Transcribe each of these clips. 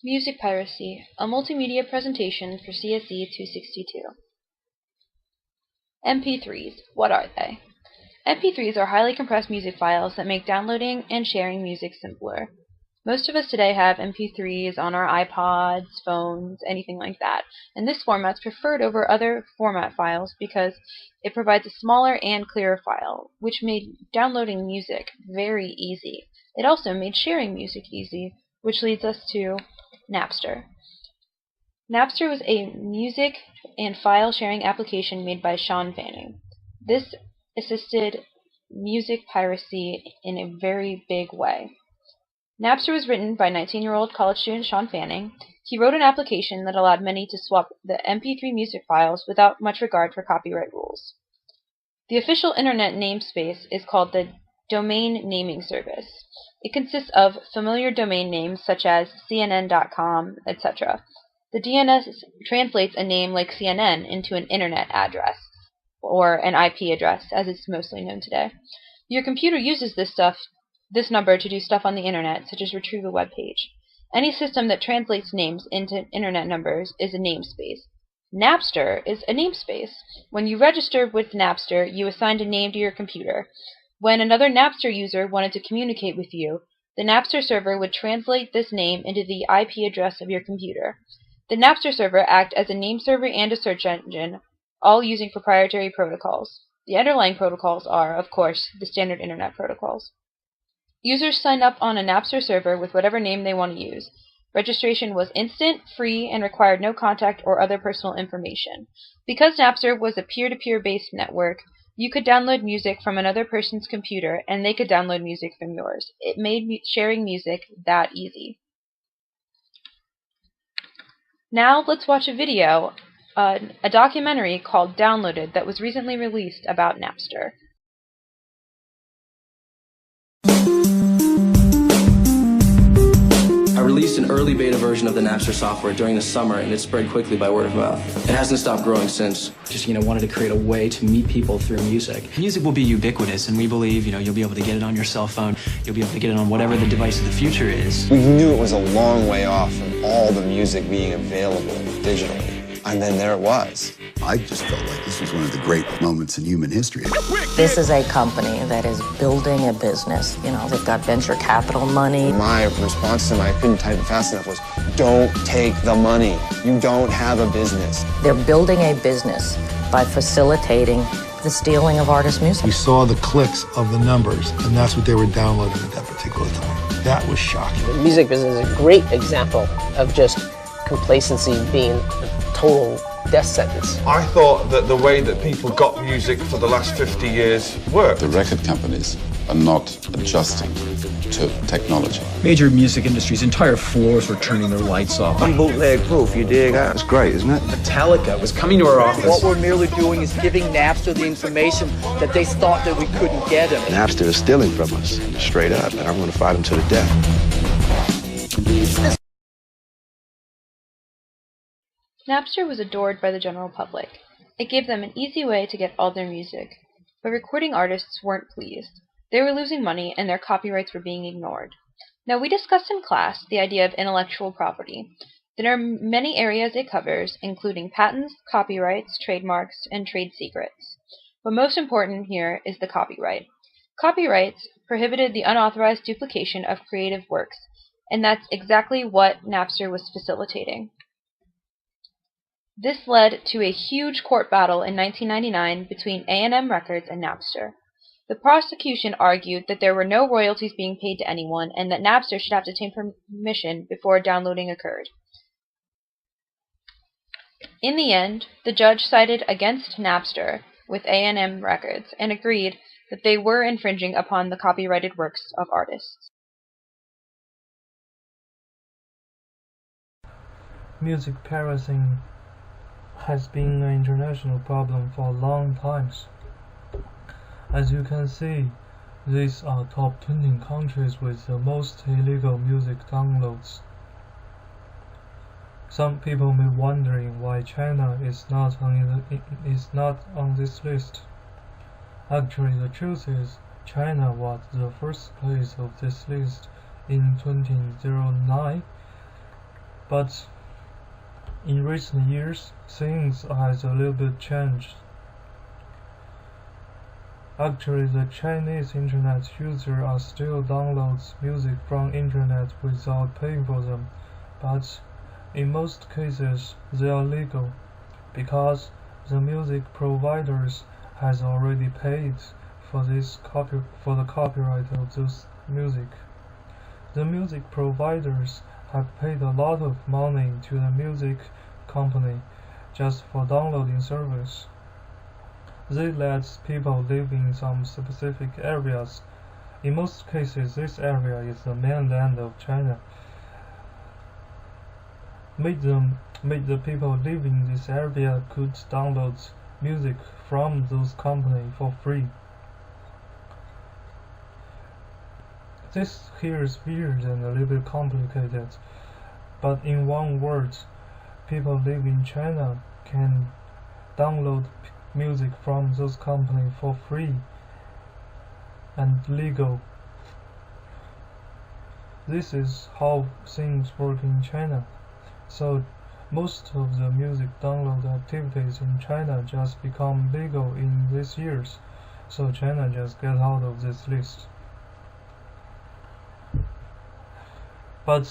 Music piracy, a multimedia presentation for cse262. MP3s, what are they? MP3s are highly compressed music files that make downloading and sharing music simpler. Most of us today have MP3s on our iPods, phones, anything like that, and this format's preferred over other format files because it provides a smaller and clearer file, which made downloading music very easy. It also made sharing music easy, which leads us to Napster. Napster was a music and file sharing application made by Sean Fanning. This assisted music piracy in a very big way. Napster was written by 19-year-old college student Sean Fanning. He wrote an application that allowed many to swap the MP3 music files without much regard for copyright rules. The official internet namespace is called the Domain Naming Service. It consists of familiar domain names such as CNN.com, etc. The DNS translates a name like CNN into an internet address, or an IP address, as it's mostly known today. Your computer uses this number to do stuff on the internet, such as retrieve a web page. Any system that translates names into internet numbers is a namespace. Napster is a namespace. When you registered with Napster, you assigned a name to your computer. When another Napster user wanted to communicate with you, the Napster server would translate this name into the IP address of your computer. The Napster server acted as a name server and a search engine, all using proprietary protocols. The underlying protocols are, of course, the standard internet protocols. Users sign up on a Napster server with whatever name they want to use. Registration was instant, free, and required no contact or other personal information. Because Napster was a peer-to-peer based network, you could download music from another person's computer, and they could download music from yours. It made sharing music that easy. Now let's watch a video, a documentary called Downloaded that was recently released about Napster. I released an early beta version of the Napster software during the summer, and it spread quickly by word of mouth. It hasn't stopped growing since. Just, wanted to create a way to meet people through music. Music will be ubiquitous, and we believe, you'll be able to get it on your cell phone. You'll be able to get it on whatever the device of the future is. We knew it was a long way off from all the music being available digitally. And then there it was. I just felt like this was one of the great moments in human history. This is a company that is building a business. They've got venture capital money. My response to him, I couldn't type it fast enough, was, don't take the money. You don't have a business. They're building a business by facilitating the stealing of artist music. We saw the clicks of the numbers, and that's what they were downloading at that particular time. That was shocking. The music business is a great example of just complacency being a total death sentence. I thought that the way that people got music for the last 50 years worked. The record companies are not adjusting to technology. Major music industries, entire floors were turning their lights off. I'm bootleg proof, you dig? That's great, isn't it? Metallica was coming to our office. What we're merely doing is giving Napster the information that they thought that we couldn't get them. Napster is stealing from us, straight up, and I'm going to fight them to the death. Napster was adored by the general public. It gave them an easy way to get all their music, but recording artists weren't pleased. They were losing money and their copyrights were being ignored. Now, we discussed in class the idea of intellectual property. There are many areas it covers, including patents, copyrights, trademarks, and trade secrets. But most important here is the copyright. Copyrights prohibited the unauthorized duplication of creative works, and that's exactly what Napster was facilitating. This led to a huge court battle in 1999 between A&M Records and Napster. The prosecution argued that there were no royalties being paid to anyone and that Napster should have to obtain permission before downloading occurred. In the end, the judge sided against Napster with A&M Records and agreed that they were infringing upon the copyrighted works of artists. Music piracy has been an international problem for a long time. As you can see, these are top 20 countries with the most illegal music downloads. Some people may be wondering why China is not on this list. Actually, the truth is, China was the 1st place of this list in 2009. But in recent years, things has a little bit changed. Actually, the Chinese internet users are still downloads music from internet without paying for them, but in most cases they are legal, because the music providers has already paid for the copyright of this music. The music providers have paid a lot of money to the music company just for downloading service. They let people live in some specific areas. In most cases, this area is the mainland of China. Made the people live in this area could download music from those companies for free. This here is weird and a little bit complicated, but in one word, people live in China can download music from those companies for free and legal. This is how things work in China. So most of the music download activities in China just become legal in these years. So China just get out of this list. But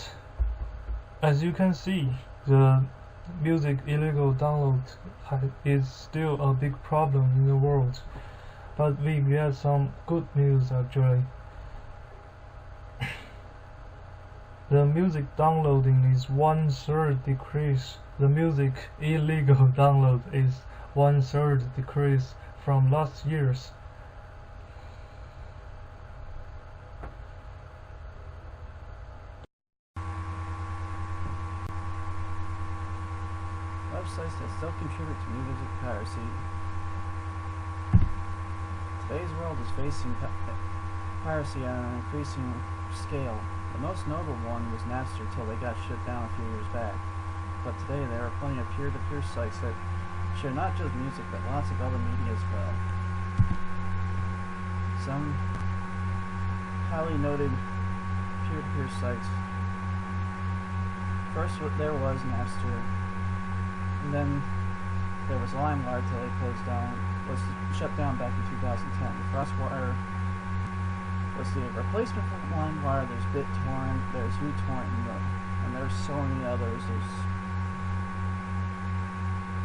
as you can see, the music illegal download is still a big problem in the world. But we get some good news actually. The music downloading is 1/3 decrease. The music illegal download is 1/3 decrease from last year's. Websites that still contribute to music piracy. Today's world is facing piracy on an increasing scale. The most notable one was Napster till they got shut down a few years back. But today there are plenty of peer-to-peer sites that share not just music but lots of other media as well. Some highly noted peer-to-peer sites. First there was Napster, and then there was LimeWire till they closed down, was shut down back in 2010. Crosswire was the replacement for LimeWire. There's BitTorrent, there's uTorrent, and there's so many others.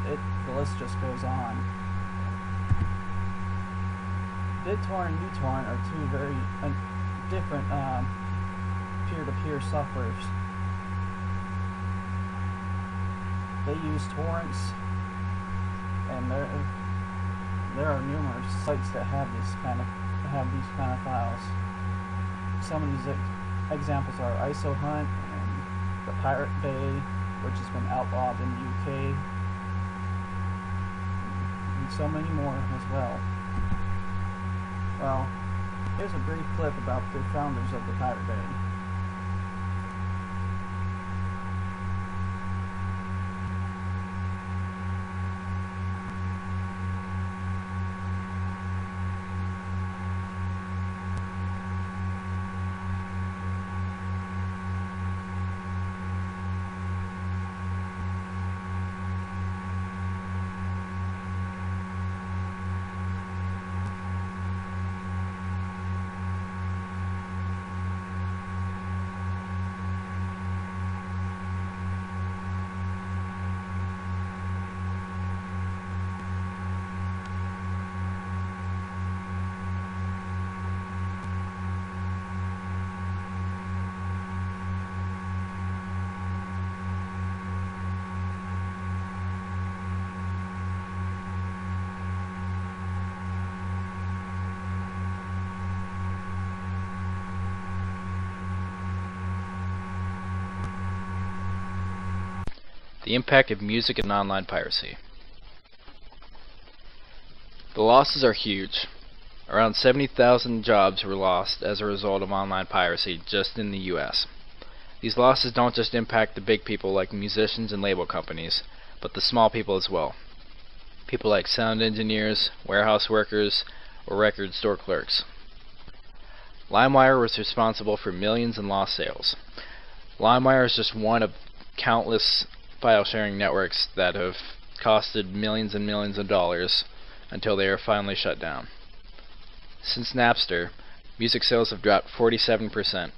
The list just goes on. BitTorrent and uTorrent are two very different peer-to-peer softwares. They use torrents, and there are numerous sites that have these kind of files. Some of these examples are IsoHunt and the Pirate Bay, which has been outlawed in the UK, and so many more as well. Well, here's a brief clip about the founders of the Pirate Bay. The impact of music and online piracy. The losses are huge. Around 70,000 jobs were lost as a result of online piracy just in the US. These losses don't just impact the big people like musicians and label companies, but the small people as well. People like sound engineers, warehouse workers, or record store clerks. LimeWire was responsible for millions in lost sales. LimeWire is just one of countless file sharing networks that have costed millions and millions of dollars until they are finally shut down. Since Napster, music sales have dropped 47%.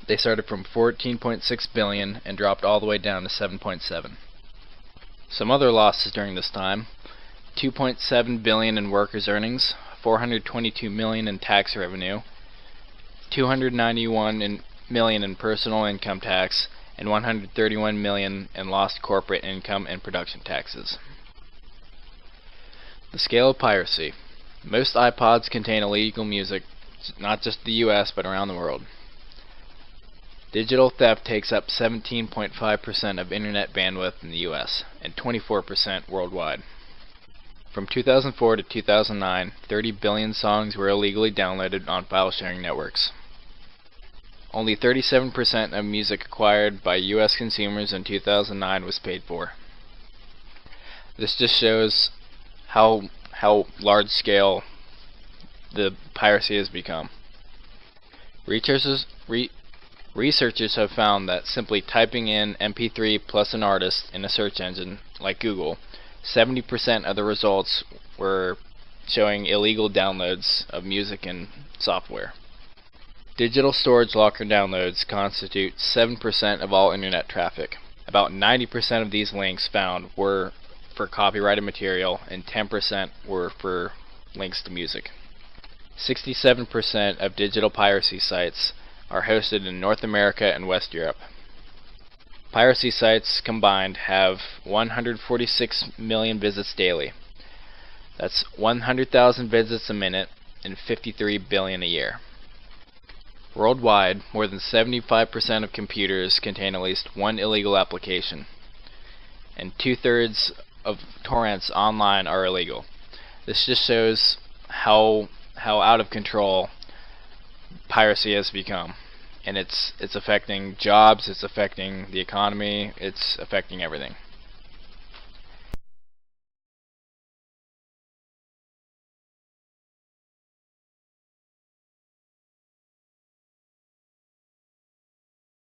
They started from 14.6 billion and dropped all the way down to 7.7. Some other losses during this time: 2.7 billion in workers' earnings, 422 million in tax revenue, 291 million in personal income tax, and 131 million in lost corporate income and production taxes. The scale of piracy. Most iPods contain illegal music, not just the US but around the world. Digital theft takes up 17.5% of internet bandwidth in the US and 24% worldwide. From 2004 to 2009, 30 billion songs were illegally downloaded on file sharing networks. Only 37% of music acquired by US consumers in 2009 was paid for. This just shows how large scale the piracy has become. Researchers have found that simply typing in MP3 plus an artist in a search engine like Google, 70% of the results were showing illegal downloads of music and software. Digital storage locker downloads constitute 7% of all internet traffic. About 90% of these links found were for copyrighted material and 10% were for links to music. 67% of digital piracy sites are hosted in North America and West Europe. Piracy sites combined have 146 million visits daily. That's 100,000 visits a minute and 53 billion a year. Worldwide, more than 75% of computers contain at least one illegal application, and 2/3 of torrents online are illegal. This just shows how out of control piracy has become, and it's affecting jobs, it's affecting the economy, it's affecting everything.